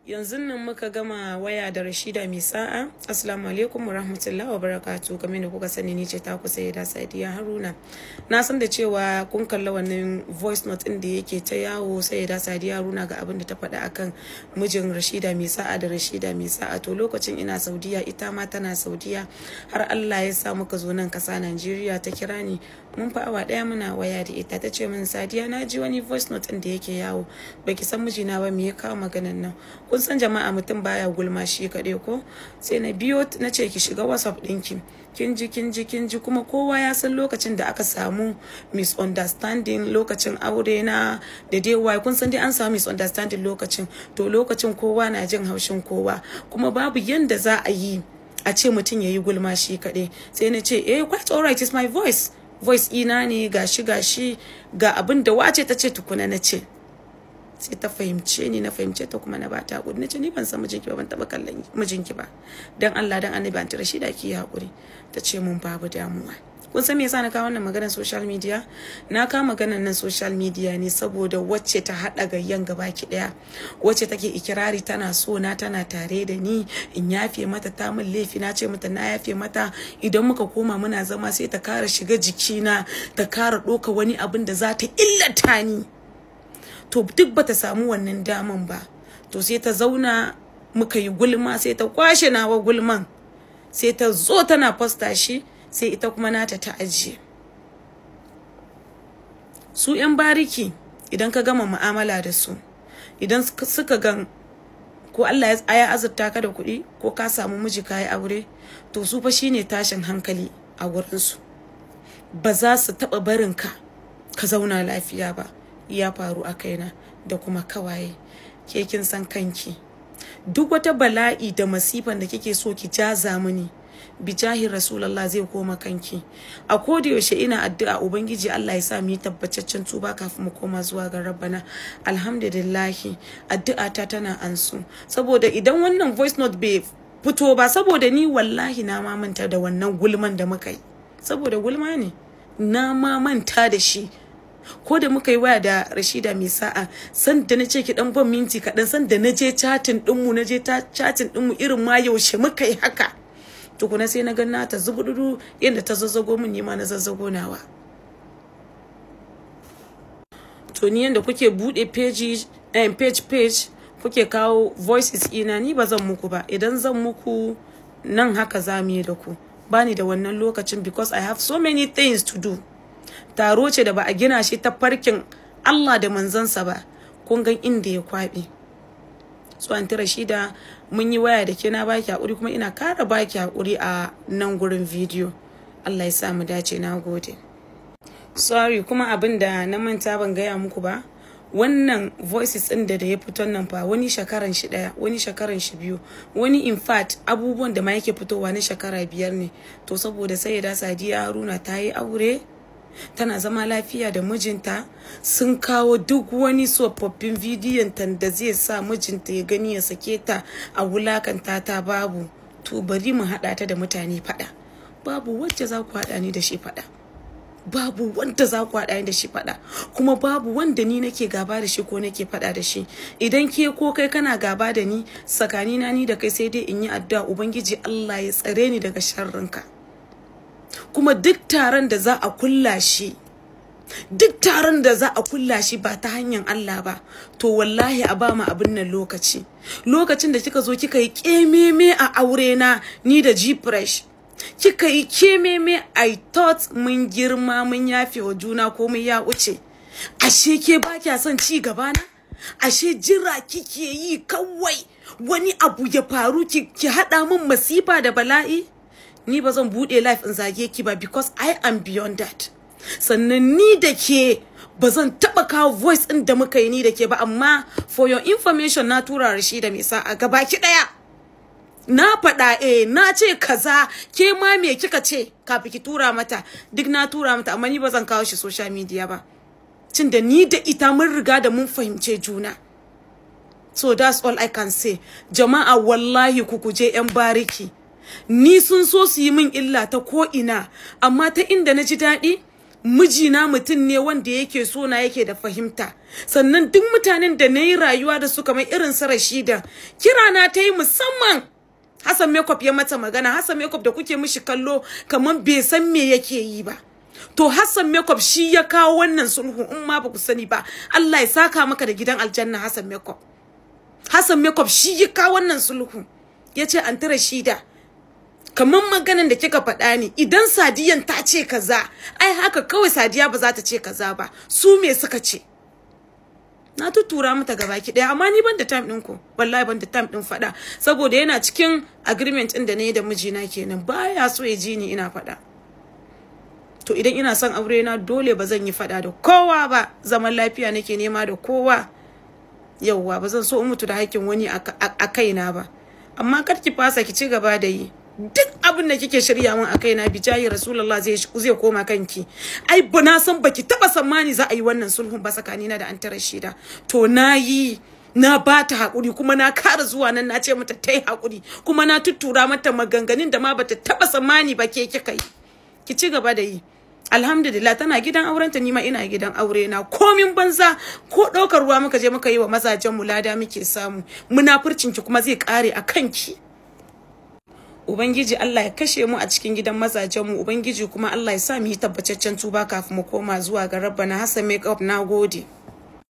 yanzu nan muka gama waya da Rashida mai sa'a. Assalamu alaikum wa rahmatullahi wa barakatuh. Kamar da kuka sani ni ce ta kusa da Sadiya Haruna. Na san da cewa kun kalla wannan voice note din da yake ta yawo sai da Sadiya Haruna ga abin da ta faɗa akan mijin Rashida mai sa'a da Rashida mai sa'a. To lokacin ina Saudiya, ita ma tana Saudiya, har Allah ya sa muka zo nan kasa Najeriya. Ta kira ni, mun fa awa daya muna waya da ita. Ta ce min, Sadiya, na ji wani voice note din da yake yawo, baki san mijina ba, me ya kawo maganan nan? Kun san jama'a mutum baya gulma shi kaɗai ko? Sai na biyo na ce ki shiga WhatsApp ɗinki, kin ji kuma kowa ya san lokacin da aka samu misunderstanding lokacin aure na da dai wai, kun san dai an samu misunderstanding lokacin. To lokacin kowa na jin haushin kowa, kuma babu yanda za a yi a ce mutum yayi gulma shi kaɗai. Sai na ce quite alright, it's my voice ina ne, gashi ga abin da wace ta ce tukuna. na ce sai ta fahimce ni, na fahimce ta, kuma na ba ta hakuri. Nace ni ban san mijinki ba, ban taba kallon mijinki ba, dan Allah dan Annabi Anti Rashida ki hakuri. Ta ce mun babu damuwa. Kun san me yasa na kawo wannan maganar social media? Na kawo maganar nan social media ne saboda wacce ta hada gayyan gabaki daya, wacce take ikirari tana so na, tana tare da ni, in yafe mata, ta min laifi, na ce mata na yafe mata, idan muka koma muna zama sai ta kara shiga jikina, ta kara doka wani abin da za ta illata ni. To duk bata samu wannan daman ba, to sai ta zauna muka yi gulma, sai ta kwashe nawa gulman, sai ta zo tana posta shi, sai ita kuma nata ta ajiye. Su yan bariki idan ka gama mu'amala da su, idan suka gan ko Allah ya azurta ka da kuɗi ko ka samu miji kai aure, to su fa shine tashin hankali a wurin su. Ba za su taba barin ka zauna lafiya ba. Ya faru a kaina da kuma kawaye, ke kin san kanki. Duk wata bala'i da masifan da kike so ki jaza mini, bijahi Rasulullah zai koma kanki. A koda yaushe ina addu'a ubangiji Allah ya sa mu yi tabbataccen tuba kafin mu koma zuwa ga Rabbana. Alhamdulillah addu'a ta tana ansu, saboda idan wannan voice note bai fito ba, saboda ni wallahi na ma manta da wannan gulman da muka yi, saboda gulma ne na ma manta da shi. Ko da muka yi waya da Rashida mai sa'a, san da nace ki dan ban minti kaɗan, san da naje chatting dinmu, chatting dinmu irin ma yaushe muka yi haka, tukuna sai na ga nata zubududu yanda ta zazzago min, ni ma na zazzago nawa. To ni yanda kuke bude page kuke kawo voices ina, ni ba zan muku ba. Idan zan muku nan haka zamu yi da ku, bani da wannan lokacin, because I have so many things to do. Taro ce da ba a gina shi ta farkin Allah da manzansa ba, kun gan inda ya kwabe. So Anti Rashida, mun yi waya da ke, na baki hakuri, kuma ina kara baki hakuri a nan gurin video. Allah ya sa mu dace, na gode. Sorry kuma abin da na manta ban gaya muku ba, wannan voices din da ya fito nan fa, wani shekaran shi daya, wani shekaran shi biyu, wani in fact abubuwan da ma yake fitowa na shekara 5 ne. To saboda Sayyida Sadiya Haruna ta yi aure, tana zama lafiya da mijinta, sun kawo duk wani tsofaffin bidiyon ta da zai sa mijinta ya gani ya sake ta a wulakanta ta, babu. To bari mu hada ta da mutane fada. Babu wacce za ku hada ni da shi fada, babu wanda za ku hada ni da shi fada, kuma babu wanda ni nake gaba da shi ko nake fada da shi. Idan ke ko kai kana gaba da ni, tsakanina ni da kai sai dai in yi addu'a ubangiji Allah ya tsare ni daga sharrinka. Kuma duk taron da za a kulla shi, ba ta hanyar Allah ba, to wallahi a ba mu abin nan lokacin da kika zo kika yi kememe a aure na ni da G-Fresh, kika yi kememe, I thought mun girma, mun yafe wa juna, komai ya wuce. Ashe ke ba kya son ci gaba na? Ashe jira kike yi kawai wani abu ya faru ki hada min masifa da bala'i? Ni ba zan bude life in zage ki ba, because I am beyond that. Sannan ni da ke ba zan taba kawo voice din da muka yi ni da ke ba, amma for your information na tura Rashida mai sa'a gabaki daya. Na faɗa na ce kaza, ke ma me kika ce kafin ki tura mata, duk na tura mata, amma ni ba zan kawo shi social media ba, tunda ni da ita mun riga da mun fahimce juna. So that's all I can say. Jama'a wallahi ku kuje yan bariki, ni sun so su yi min illa ta ko ina, amma ta inda na ji daɗi mijina mutum ne wanda yake so na yake da fahimta. Sannan duk mutanen da na yi rayuwa da su kamar irin su Rashida, kira na ta yi musamman. Hassan Makeup ya mata magana. Hassan Makeup da kuke mishi kallo kamar bai san me yake yi ba. To Hassan Makeup shi ya kawo wannan sulhu, in ma ba ku sani ba. Allah ya saka maka da gidan aljanna Hassan Makeup. Hassan Makeup shi ya kawo wannan sulhu. Yace Anti Rashida, kamar maganan da kika faɗa ni, idan Sadiyan ta ce kaza, ai haka kawai Sadiya ba za ta ce kaza ba. Su me suka ce? Na tutura mata gabaki daya, amma ni ban da time din ku. Wallahi ban da time din faɗa, saboda yana cikin agreement din da nayi da mijina kenan. Baya so ya ji ni ina faɗa. To idan ina son aure na dole ba zan yi faɗa da kowa ba. Zaman lafiya nake nema da kowa. Yauwa ba zan so in mutu da haƙƙin wani a kaina ba. Amma kar ki fasa ki ci gaba da yi. Duk abin da kike shirya min a kaina bijayi Rasulullah zai koma kanki. Ai ba na san baki taba sammani za a yi wannan sulhun ba tsakanina da Anti Rashida. To nayi, na ba ta hakuri, kuma na kara zuwa nan na ce mata tai hakuri, kuma na tuttura mata maganganun da ma bata taba sammani ba ke kika yi. Ki ci gaba da yi. Alhamdulillah tana gidan aurenta, ni ma ina gidan aure na. Komin banza ko ɗaukar ruwa muka je muka yi wa mazajen mu lada muke samu. Munafurcin ki kuma zai kare a kanki. Ubangiji Allah ya kashe mu a cikin gidan mazajen mu. Ubangiji kuma Allah ya sa mu yi tabbataccen tuba kafin mu koma zuwa ga Rabbana. Hassan Makeup, nagode.